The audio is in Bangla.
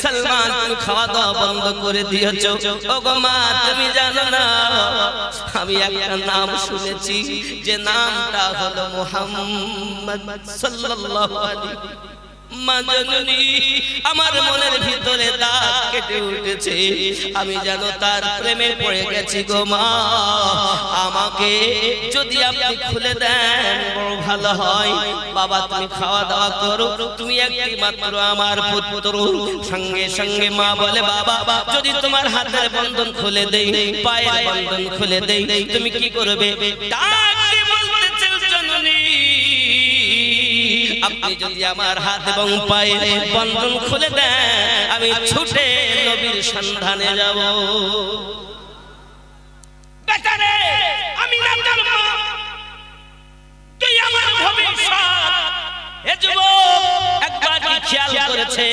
সালমান তুমি খাওয়া দাওয়া বন্ধ করে দিয়েছো। ওগো মা তুমি জানো না আমি একটা নাম শুনেছি যে নামটা হলো মুহাম্মদ সাল্লাল্লাহু আলাইহি। মা জননী আমার মনের ভিতরে দাগ কেটে উঠেছে, আমি যেন তার প্রেমে পড়ে গেছি গো মা। আমাকে যদি আপনি খুলে দেন বড় ভালো হয়। বাবা তুমি খাওয়া দাওয়া করো, তুমি একটি মাত্র আমার পুত্র। সঙ্গে সঙ্গে মা বলে বাবা যদি তোমার হাতের বন্ধন খুলে দেই, পায়ের বন্ধন খুলে দেই, তুমি কি করবে? আপনি যদি আমার হাত এবং পায়ের বন্ধন খুলে দেন আমি ছুটে নবীর সন্ধানে যাব। বেটারে আমি না জানব তুই আমার ভবিষ্যৎ। এ যুবক একবার কি খেয়াল করেছে